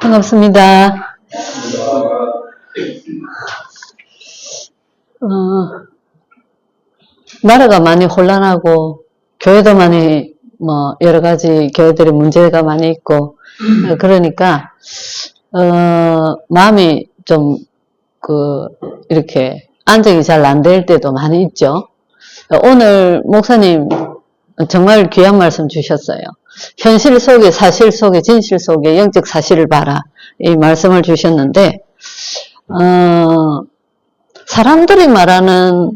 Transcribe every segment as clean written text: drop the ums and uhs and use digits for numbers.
반갑습니다. 나라가 많이 혼란하고 교회도 많이 여러 가지 교회들의 문제가 많이 있고 그러니까 마음이 좀 이렇게 안정이 잘 안 될 때도 많이 있죠. 오늘 목사님 정말 귀한 말씀 주셨어요. 현실 속에, 사실 속에, 진실 속에 영적 사실을 봐라. 이 말씀을 주셨는데 사람들이 말하는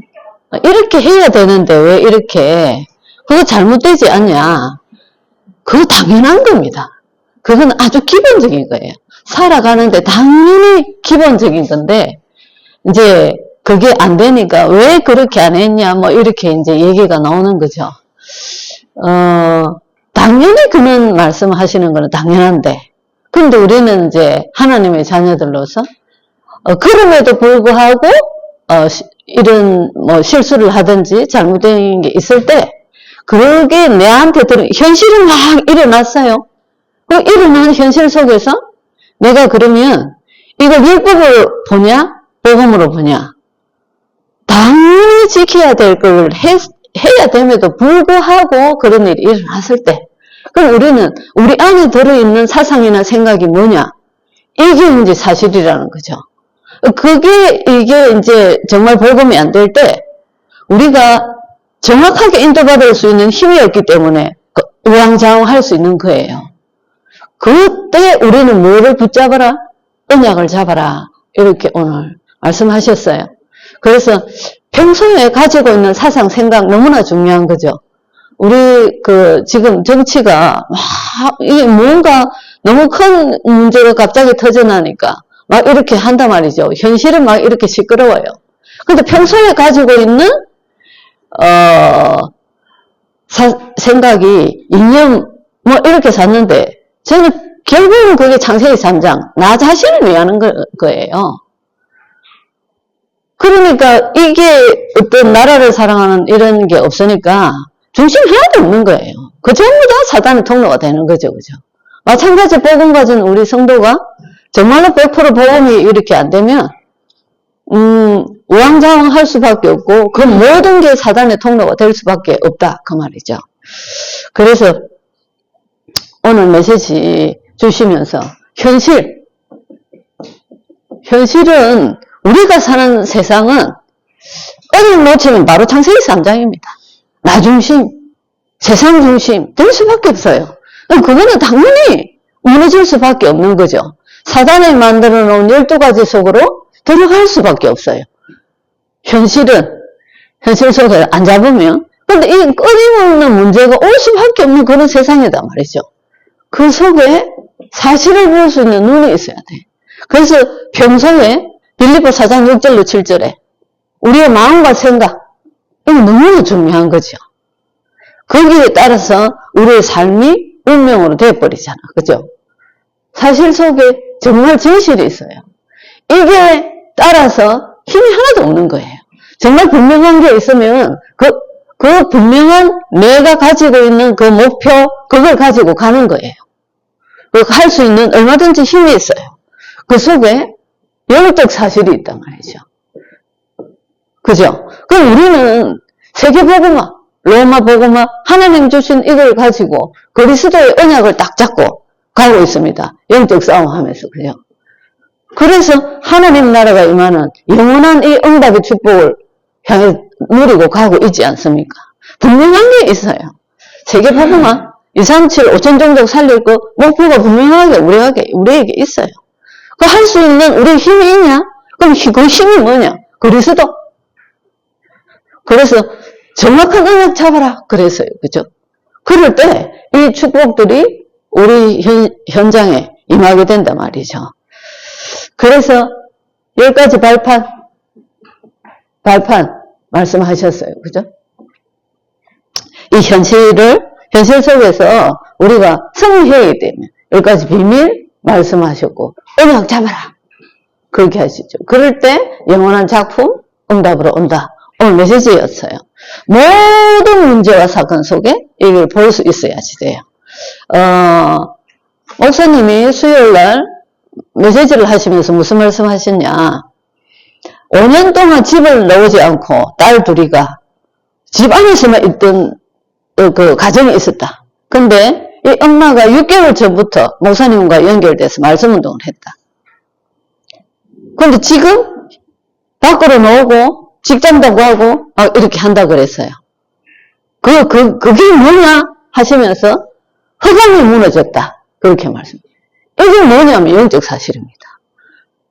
이렇게 해야 되는데 왜 이렇게 그거 잘못되지 않냐. 그거 당연한 겁니다. 그건 아주 기본적인 거예요. 살아가는데 당연히 기본적인 건데 이제 그게 안 되니까 왜 그렇게 안 했냐 이렇게 이제 얘기가 나오는 거죠. 당연히 그는 말씀하시는 거는 당연한데 근데 우리는 이제 하나님의 자녀들로서 그럼에도 불구하고 이런 실수를 하든지 잘못된 게 있을 때 그게 내한테 현실은 막 일어났어요. 그 일어난 현실 속에서 내가 그러면 이걸 율법으로 보냐 복음으로 보냐 당연히 지켜야 될 걸 해야 됨에도 불구하고 그런 일이 일어났을 때 그럼 우리는 우리 안에 들어있는 사상이나 생각이 뭐냐 이게 이제 사실이라는 거죠. 이게 이제 정말 복음이 안 될 때 우리가 정확하게 인도받을 수 있는 힘이 없기 때문에 우왕좌왕할 수 있는 거예요. 그때 우리는 뭐를 붙잡아라? 언약을 잡아라. 이렇게 오늘 말씀하셨어요. 그래서 평소에 가지고 있는 사상, 생각 너무나 중요한 거죠. 우리 지금 정치가 이게 뭔가 너무 큰 문제가 갑자기 터져나니까 막 이렇게 한단 말이죠. 현실은 막 이렇게 시끄러워요. 근데 평소에 가지고 있는 생각이 이념 이렇게 샀는데 저는 결국은 그게 창세기 3장 나 자신을 위하는 거예요. 그러니까 이게 어떤 나라를 사랑하는 이런 게 없으니까 중심 하나도 없는 거예요. 그 전부 다 사단의 통로가 되는 거죠. 그죠? 마찬가지 복음 가진 우리 성도가 정말로 100% 복음이 이렇게 안 되면 우왕좌왕 할 수밖에 없고 그 모든 게 사단의 통로가 될 수밖에 없다 그 말이죠. 그래서 오늘 메시지 주시면서 현실은 우리가 사는 세상은 어디를 놓치면 바로 창세기 3장입니다. 나 중심, 세상 중심 될 수밖에 없어요. 그거는 당연히 무너질 수밖에 없는 거죠. 사단이 만들어 놓은 12가지 속으로 들어갈 수밖에 없어요. 현실 속에 안 잡으면 근데 이 끊임없는 문제가 올 수밖에 없는 그런 세상이다 말이죠. 그 속에 사실을 볼 수 있는 눈이 있어야 돼. 그래서 평소에 빌립보 4장 6절로 7절에 우리의 마음과 생각 이거 너무나 중요한 거죠. 거기에 따라서 우리의 삶이 운명으로 되어버리잖아. 그죠? 사실 속에 정말 진실이 있어요. 이게 따라서 힘이 하나도 없는 거예요. 정말 분명한 게 있으면 그 분명한 내가 가지고 있는 그 목표 그걸 가지고 가는 거예요. 할 수 있는 얼마든지 힘이 있어요. 그 속에 영적 사실이 있단 말이죠. 그죠? 그럼 우리는 세계복음화, 로마복음화, 하나님 주신 이걸 가지고 그리스도의 언약을 딱 잡고 가고 있습니다. 영적 싸움하면서. 그죠? 그래서 하나님 나라가 임하는 영원한 이 응답의 축복을 향해 누리고 가고 있지 않습니까? 분명한 게 있어요. 세계복음화, 237, 5천 종족 살릴 거 목표가 분명하게 우리에게 있어요. 그 할 수 있는 우리 힘이 있냐? 그럼 그 힘이 뭐냐? 그리스도. 그래서 정확한 언약 잡아라. 그래서요. 그죠? 그럴 때 이 축복들이 우리 현장에 임하게 된단 말이죠. 그래서 10가지 발판 말씀하셨어요. 그죠? 이 현실 속에서 우리가 성회이기 때문에 10가지 비밀 말씀하셨고 언약 잡아라. 그렇게 하시죠. 그럴 때 영원한 작품 응답으로 온다. 오늘 메시지였어요. 모든 문제와 사건 속에 이걸 볼 수 있어야지 돼요. 목사님이 수요일날 메시지를 하시면서 무슨 말씀 하셨냐. 5년 동안 집을 나오지 않고 딸 둘이가 집 안에서만 있던 그 가정이 있었다. 근데 이 엄마가 6개월 전부터 목사님과 연결돼서 말씀 운동을 했다. 근데 지금 밖으로 나오고 직장도 가고 이렇게 한다 그랬어요. 그게 뭐냐 하시면서 허감이 무너졌다. 그렇게 말씀해요. 이게 뭐냐면 영적 사실입니다.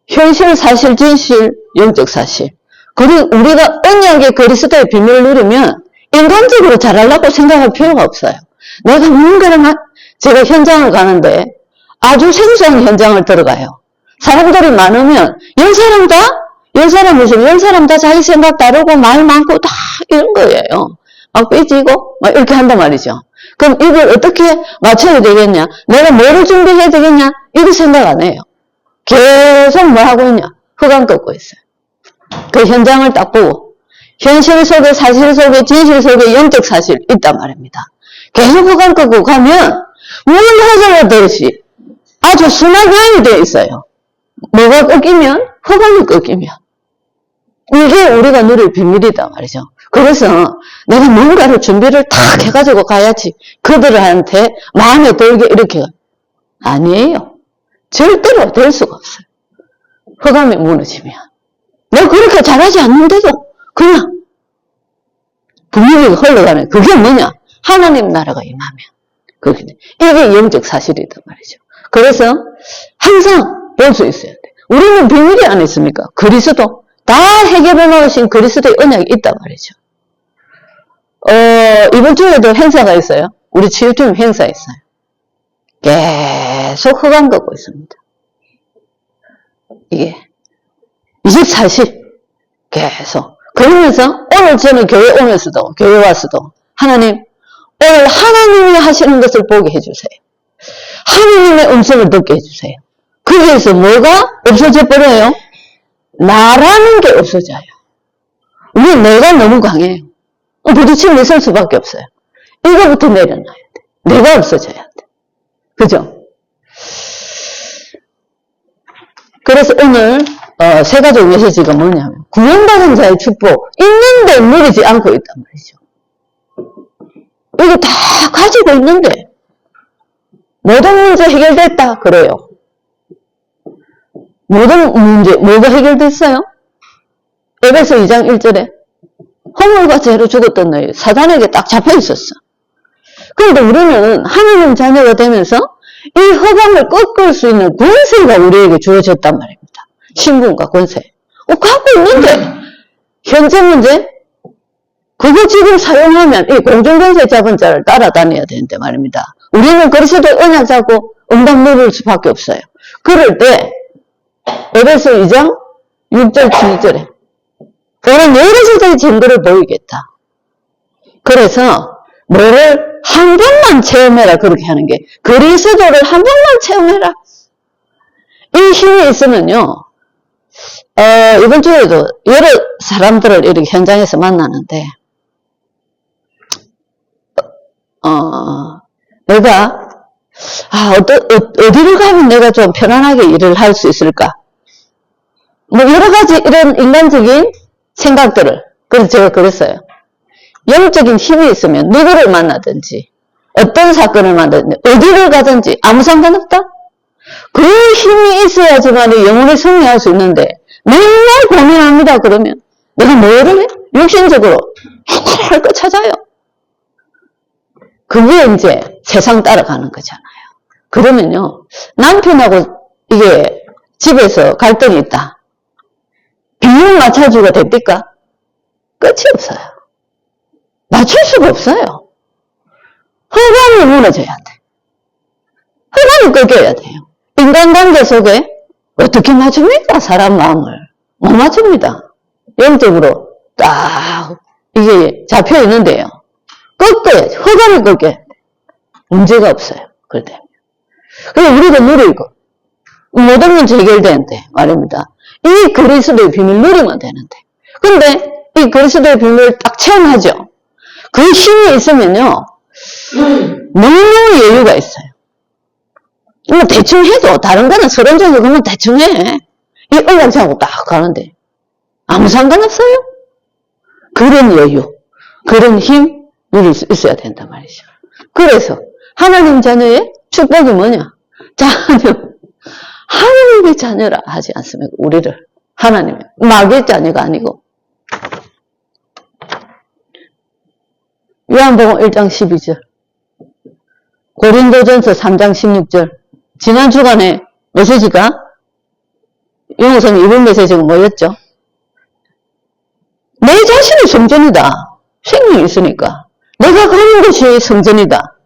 현실, 사실, 진실, 영적 사실. 그리고 우리가 언약의 그리스도의 비밀을 누리면 인간적으로 잘하려고 생각할 필요가 없어요. 내가 뭔가를 제가 현장을 가는데 아주 생소한 현장을 들어가요. 사람들이 많으면 10사람 다? 10사람 다 자기 생각 다르고 말 많고 다 이런 거예요. 막 삐지고 막 이렇게 한단 말이죠. 그럼 이걸 어떻게 맞춰야 되겠냐? 내가 뭐를 준비해야 되겠냐? 이거 생각 안 해요. 계속 뭐 하고 있냐? 흑암 꺾고 있어요. 그 현장을 딱 보고 현실 속에 사실 속에 진실 속에 영적 사실 있단 말입니다. 계속 흑암 꺾고 가면 문 하자마듯이 아주 순화경이 되어 있어요. 뭐가 꺾이면? 흑암이 꺾이면. 이게 우리가 누릴 비밀이다 말이죠. 그래서 내가 뭔가를 준비를 탁 해가지고 가야지 그들한테 마음에 들게 이렇게 아니에요. 절대로 될 수가 없어요. 흑암이 무너지면 내가 그렇게 잘하지 않는데도 그냥 분명히 흘러가는 그게 뭐냐? 하나님 나라가 임하면 이게 영적 사실이단 말이죠. 그래서 항상 볼 수 있어야 돼. 우리는 비밀이 안 있습니까? 그리스도 다 해결해 놓으신 그리스도의 언약이 있단 말이죠. 이번 주에도 행사가 있어요. 우리 치유팀 행사 있어요. 계속 흑암 걷고 있습니다. 이게 24시 계속. 그러면서 오늘 저는 교회 오면서도 교회 와서도 하나님 오늘 하나님이 하시는 것을 보게 해주세요. 하나님의 음성을 듣게 해주세요. 거기에서 뭐가 없어져 버려요? 나라는 게 없어져요. 왜 내가 너무 강해요. 부딪히면 있을 수밖에 없어요. 이거부터 내려놔야 돼. 내가 없어져야 돼. 그죠? 그래서 오늘 세 가지 메시지가 뭐냐면 구원받은 자의 축복 있는데 누리지 않고 있단 말이죠. 이게 다 가지고 있는데 모든 문제 해결됐다 그래요. 모든 문제 뭐가 해결됐어요? 에베소 2장 1절에 허물과 죄로 죽었던 너희 사단에게 딱 잡혀 있었어. 그런데 우리는 하나님 자녀가 되면서 이 허감을 꺾을 수 있는 권세가 우리에게 주어졌단 말입니다. 신분과 권세. 갖고 있는데 현재 문제 그거 지금 사용하면 이 공중권세 잡은 자를 따라다녀야 되는데 말입니다. 우리는 그리스도의 언약 잡고 응답 누릴 수밖에 없어요. 그럴 때 에베소 2장 6절 7절에 오늘 여러 가지 증거를 보이겠다. 그래서 뭐를 한 번만 체험해라 그렇게 하는 게 그리스도를 한 번만 체험해라. 이 힘이 있으면요. 이번 주에도 여러 사람들을 이렇게 현장에서 만나는데 내가 어디로 가면 내가 좀 편안하게 일을 할 수 있을까? 뭐 여러 가지 이런 인간적인 생각들을 그래서 제가 그랬어요. 영적인 힘이 있으면 누구를 만나든지 어떤 사건을 만나든지 어디를 가든지 아무 상관없다. 그 힘이 있어야지만 영혼을 승리할 수 있는데 맨날 고민합니다. 그러면 내가 뭐를 해? 육신적으로 할 거 찾아요. 그게 이제 세상 따라가는 거잖아요. 그러면요 남편하고 이게 집에서 갈등이 있다. 비율 맞춰주고 됩니까? 끝이 없어요. 맞출 수가 없어요. 허감이 무너져야 돼. 허감이 꺾여야 돼요. 인간관계 속에 어떻게 맞춥니까? 사람 마음을. 못 맞춥니다. 영적으로 딱 이게 잡혀 있는데요. 꺾어야지. 허감이 꺾여야 돼. 문제가 없어요. 그럴 때. 그래서 우리가 누리고 모든 문제 해결되는데 말입니다. 이 그리스도의 비밀 누리면 되는데 근데 이 그리스도의 비밀을 딱 체험하죠. 그 힘이 있으면요 너무 여유가 있어요. 뭐 대충 해도 다른 거는 서론적으로 그러면 대충 해. 이 은락지하고 딱 가는데 아무 상관없어요. 그런 여유, 그런 힘 있어야 된단 말이죠. 그래서 하나님 자녀의 축복이 뭐냐? 자녀, 하나님의 자녀라 하지 않습니까? 우리를 하나님의 마귀의 자녀가 아니고. 요한복음 1장 12절, 고린도전서 3장 16절. 지난 주간에 메시지가 용호선이 이번 메시지가 뭐였죠? 내 자신이 성전이다. 생명이 있으니까. 내가 가는 것이 성전이다.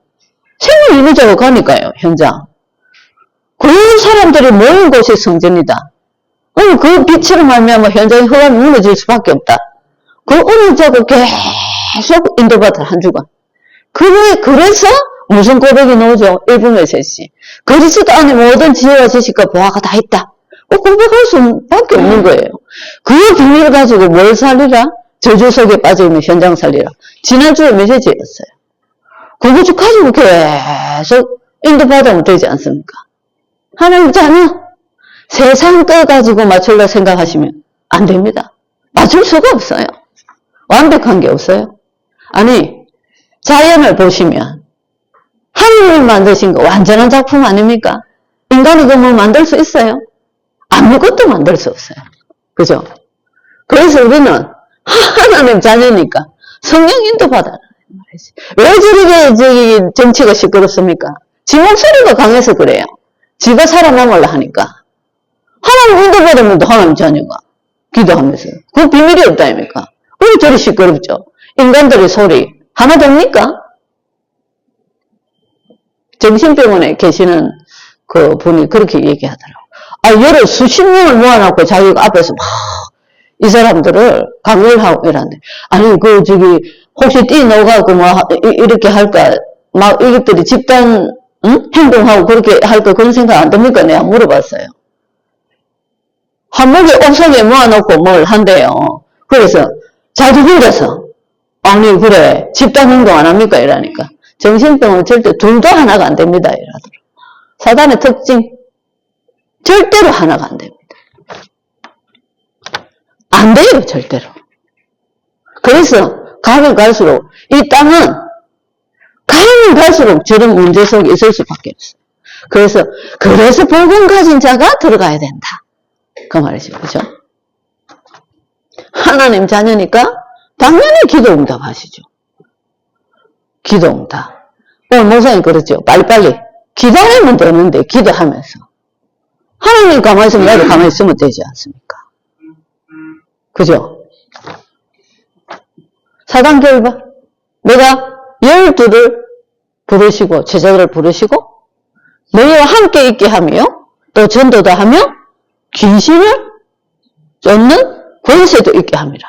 생명 있는 자가 가니까요, 현장. 그 사람들이 모인 곳이 성전이다. 그 빛으로 말미암아 현장의 흑암이 무너질 수밖에 없다. 그 은혜 자고 계속 인도받아 한 주간. 그래서 무슨 고백이 나오죠? 1분 메시지. 그리스도 안에 모든 지혜와 지식과 보화가 다 있다. 고백할 수밖에 없는 거예요. 그 비밀을 가지고 뭘 살리라? 저주 속에 빠져있는 현장 살리라. 지난주에 메시지였어요. 그거 가지고 계속 인도받으면 되지 않습니까? 하나님 자녀, 세상 거 가지고 맞추려 생각하시면 안 됩니다. 맞출 수가 없어요. 완벽한 게 없어요. 아니, 자연을 보시면 하나님이 만드신 거 완전한 작품 아닙니까? 인간이 그 뭐 만들 수 있어요? 아무것도 만들 수 없어요. 그죠? 그래서 우리는 하나님 자녀니까 성령 인도 받아라. 왜 저렇게 정치가 시끄럽습니까? 지 목소리가 강해서 그래요. 지가 살아남으려 하니까. 하나님 인도 받으면 하나님 자녀가 기도하면서. 그 비밀이 없다 아닙니까? 왜 저리 시끄럽죠? 인간들의 소리 하나 됩니까? 정신병원에 계시는 그 분이 그렇게 얘기하더라고요. 여러 수십 명을 모아놓고 자기가 앞에서 막 이 사람들을 강요를 하고 이러는데, 아니, 혹시 뛰어나가고 이렇게 할까? 막 이것들이 집단, 행동하고 그렇게 할까? 그런 생각 안 듭니까? 내가 물어봤어요. 한목에 옥상에 모아놓고 뭘 한대요. 그래서 자주 불러서, 아니, 그래, 집단 행동 안 합니까? 이러니까. 정신병은 절대 둘도 하나가 안 됩니다. 이러더라고요. 사단의 특징, 절대로 하나가 안 됩니다. 안 돼요, 절대로. 그래서 가면 갈수록 이 땅은 가면 갈수록 저런 문제 속에 있을 수밖에 없어요. 그래서 복음 가진 자가 들어가야 된다. 그 말이죠. 그죠? 하나님 자녀니까 당연히 기도 응답하시죠. 기도 응답. 오늘 목사님 그랬죠. 빨리빨리. 기다리면 되는데 기도하면서. 하나님 가만히 있으면 나도 가만히 있으면 되지 않습니까? 그죠? 사단 결과. 내가 12를 부르시고, 제자들을 부르시고, 너희와 함께 있게 하며, 또 전도도 하며, 귀신을 쫓는 권세도 있게 함이라.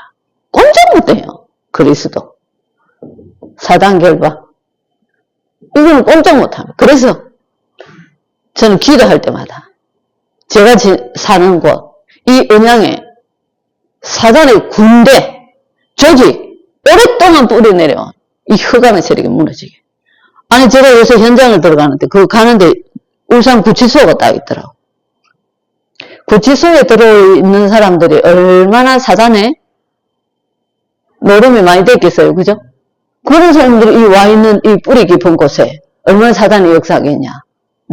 꼼짝 못해요. 그리스도. 사단 결과. 이거는 꼼짝 못합니다. 그래서 저는 기도할 때마다 제가 사는 곳, 이 은양에 사단의 군대, 조직, 오랫동안 뿌리내려온 이 흑암의 세력이 무너지게. 아니, 제가 요새 현장을 들어가는데, 가는데 울산 구치소가 딱 있더라고. 구치소에 들어있는 사람들이 얼마나 사단에 노름이 많이 됐겠어요. 그죠? 그런 사람들이 와 있는 이 뿌리 깊은 곳에 얼마나 사단이 역사하겠냐.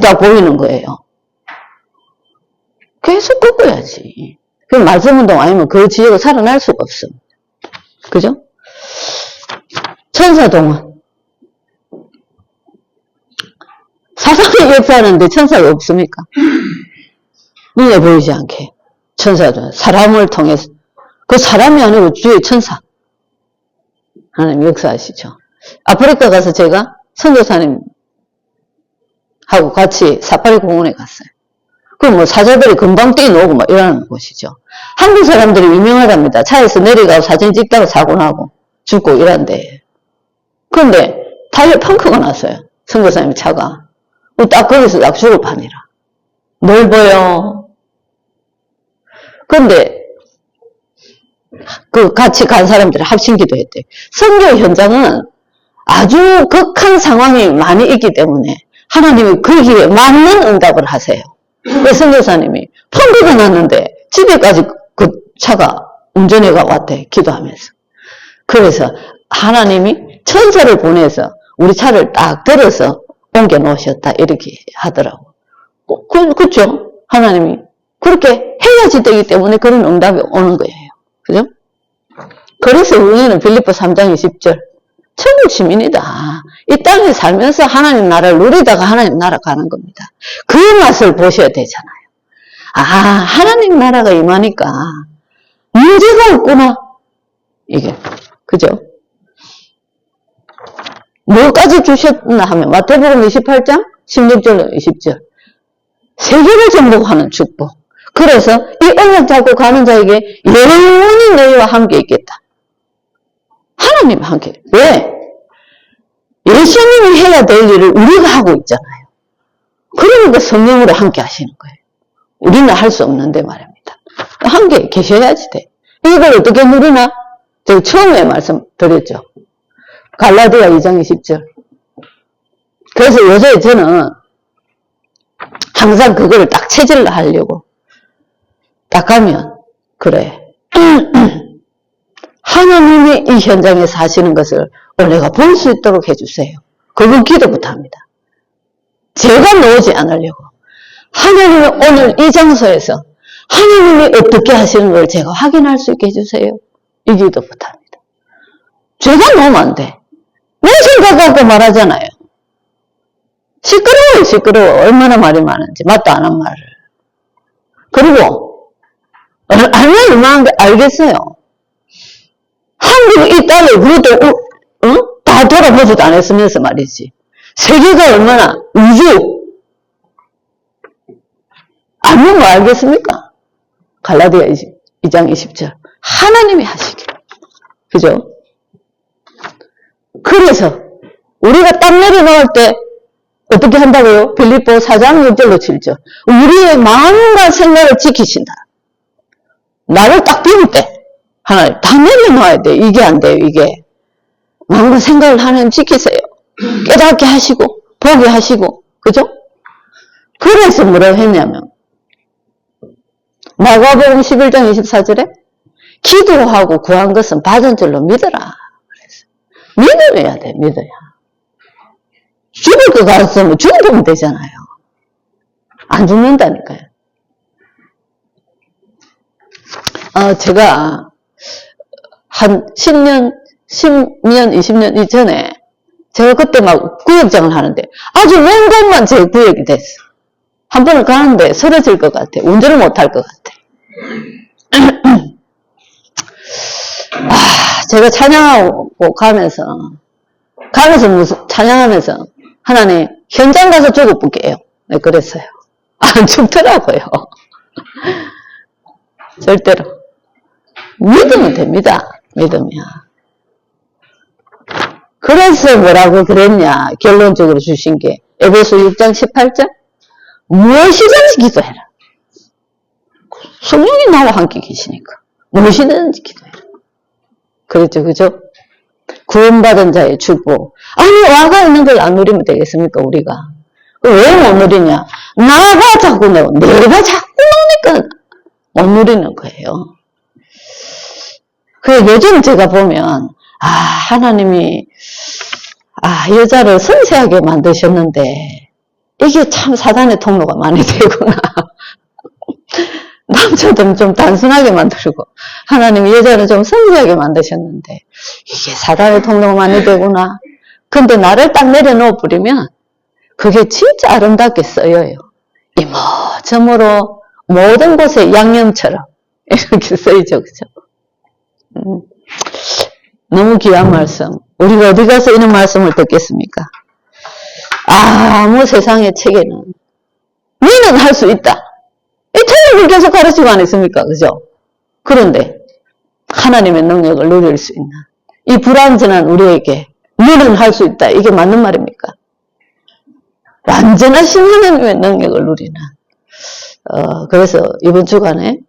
다 보이는 거예요. 계속 꺾어야지. 그 말씀운동 아니면 그 지역을 살아날 수가 없어. 그죠? 천사동은 사단이 역사하는데 천사가 없습니까? 눈에 보이지 않게 천사도 사람을 통해서 그 사람이 아니고 주의 천사 하나님 역사하시죠. 아프리카 가서 제가 선교사님하고 같이 사파리 공원에 갔어요. 그 사자들이 금방 뛰어오고 막 이러는 곳이죠. 한국 사람들이 유명하답니다. 차에서 내려가고 사진 찍다가 사고 나고 죽고 이런데. 그런데 타이어 펑크가 났어요. 선교사님 차가. 딱 거기서 딱 죽을 판이라. 넓어요. 그런데 같이 간 사람들이 합심기도 했대. 선교 현장은 아주 극한 상황이 많이 있기 때문에 하나님이 거기에 맞는 응답을 하세요. 선교사님이 펑크가 났는데 집에까지 그 차가 운전해가 왔대, 기도하면서. 그래서 하나님이 천사를 보내서 우리 차를 딱 들어서 옮겨 놓으셨다, 이렇게 하더라고. 그쵸? 하나님이 그렇게 해야지 되기 때문에 그런 응답이 오는 거예요. 그죠? 그래서 우리는 빌립보 3장 20절. 천국 시민이다. 이 땅에 살면서 하나님 나라를 누리다가 하나님 나라 가는 겁니다. 그 맛을 보셔야 되잖아요. 아, 하나님 나라가 임하니까 문제가 없구나. 이게. 그죠? 뭐까지 주셨나 하면 마태복음 28장 16절 20절. 세계를 정복하는 축복. 그래서 이 언약 잡고 가는 자에게 영원히 너희와 함께 있겠다. 하나님 함께. 왜? 예수님이 해야 될 일을 우리가 하고 있잖아요. 그러니까 성령으로 함께 하시는 거예요. 우리는 할 수 없는데 말입니다. 함께 계셔야지 돼. 이걸 어떻게 누리나? 제가 처음에 말씀드렸죠. 갈라디아 2장 20절. 그래서 요새 저는 항상 그걸 딱 체질로 하려고. 딱 가면, 그래. 하나님이 이 현장에 사시는 것을 내가 볼 수 있도록 해주세요. 그건 기도부터 합니다. 제가 놓지 않으려고. 하나님이 오늘 이 장소에서 하나님이 어떻게 하시는 걸 제가 확인할 수 있게 해주세요. 이 기도부터 합니다. 제가 놓으면 안 돼. 내 생각하고 말하잖아요. 시끄러워요, 시끄러워. 얼마나 말이 많은지. 맞도 안 한 말을. 그리고 알면 얼마나 알겠어요. 한국 이 땅에 그것도 다 돌아보지도 않았으면서 말이지. 세계가 얼마나 우주 알면 뭐 알겠습니까? 갈라디아 2장 20절 하나님이 하시기를. 그죠? 그래서 우리가 땀 내려놓을 때 어떻게 한다고요? 빌립보 4장 6절로 7절 우리의 마음과 생각을 지키신다. 나를 딱 비울 때 하나님 다 내려놔야 돼. 이게 안 돼요. 이게 마음과 생각을 하나님 지키세요. 깨닫게 하시고 보게 하시고 그죠? 그래서 뭐라고 했냐면 마가복음 11장 24절에 기도하고 구한 것은 받은 줄로 믿어라. 그래서 믿어야 돼. 믿어야. 죽을 것 같으면 죽으면 되잖아요. 안 죽는다니까요. 제가 한 10년, 20년 이전에 제가 그때 막 구역장을 하는데 아주 먼 곳만 제 구역이 됐어. 한 번을 가는데 쓰러질 것 같아. 운전을 못할 것 같아. 제가 찬양하고 가면서 무슨 찬양하면서 하나님 현장 가서 죽어볼게요. 네, 그랬어요. 안 죽더라고요. 절대로. 믿으면 됩니다. 믿으면. 그래서 뭐라고 그랬냐. 결론적으로 주신 게 에베소 6장 18절 무엇이든지 기도해라. 성령이 나와 함께 계시니까 무엇이든지 기도해라. 그렇죠. 그죠? 구원받은 자의 축복. 아니 와가 있는 걸 안 누리면 되겠습니까 우리가? 왜 못 누리냐? 나가 자꾸 내가 자꾸 노니까 못 누리는 거예요. 그래서 요즘 제가 보면 하나님이 여자를 섬세하게 만드셨는데 이게 참 사단의 통로가 많이 되구나. 남자도 좀 단순하게 만들고 하나님이 여자는 좀 섬세하게 만드셨는데 이게 사단의 통로가 많이 되구나. 근데 나를 딱 내려놓아 버리면 그게 진짜 아름답게 쓰여요. 이모저모로 모든 곳에 양념처럼 이렇게 쓰이죠. 그죠? 너무 귀한 말씀. 우리가 어디 가서 이런 말씀을 듣겠습니까? 아무 세상의 책에는 너는 할 수 있다. 이 책을 계속 가르치고 안 했습니까? 그죠? 그런데 하나님의 능력을 누릴 수 있는 이 불완전한 우리에게 너는 할 수 있다. 이게 맞는 말입니까? 완전하신 하나님의 능력을 누리는 그래서 이번 주간에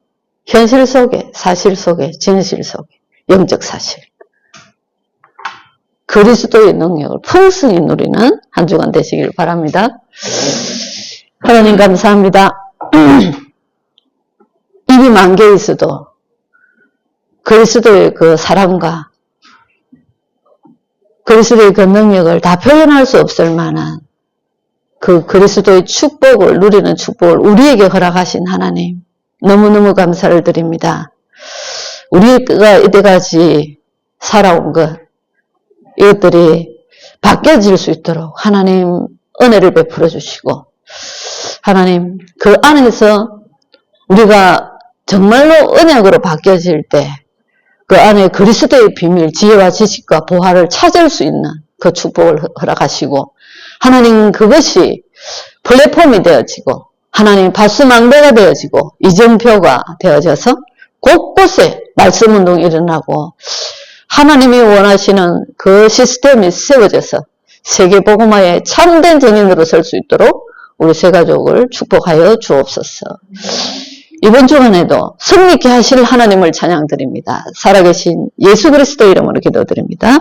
현실 속에 사실 속에 진실 속에 영적 사실 그리스도의 능력을 풍성히 누리는 한 주간 되시길 바랍니다. 하나님 감사합니다. 입이 만개 있어도 그리스도의 그 사랑과 그리스도의 그 능력을 다 표현할 수 없을 만한 그 그리스도의 축복을 누리는 축복을 우리에게 허락하신 하나님 너무너무 감사를 드립니다. 우리가 이때까지 살아온 것 이것들이 바뀌어질 수 있도록 하나님 은혜를 베풀어 주시고 하나님 그 안에서 우리가 정말로 언약으로 바뀌어질 때 그 안에 그리스도의 비밀, 지혜와 지식과 보화를 찾을 수 있는 그 축복을 허락하시고 하나님 그것이 플랫폼이 되어지고 하나님 바수망대가 되어지고 이정표가 되어져서 곳곳에 말씀운동이 일어나고 하나님이 원하시는 그 시스템이 세워져서 세계복음화의 참된 증인으로 설 수 있도록 우리 세 가족을 축복하여 주옵소서. 이번 주간에도 승리케 하실 하나님을 찬양드립니다. 살아계신 예수 그리스도 이름으로 기도드립니다.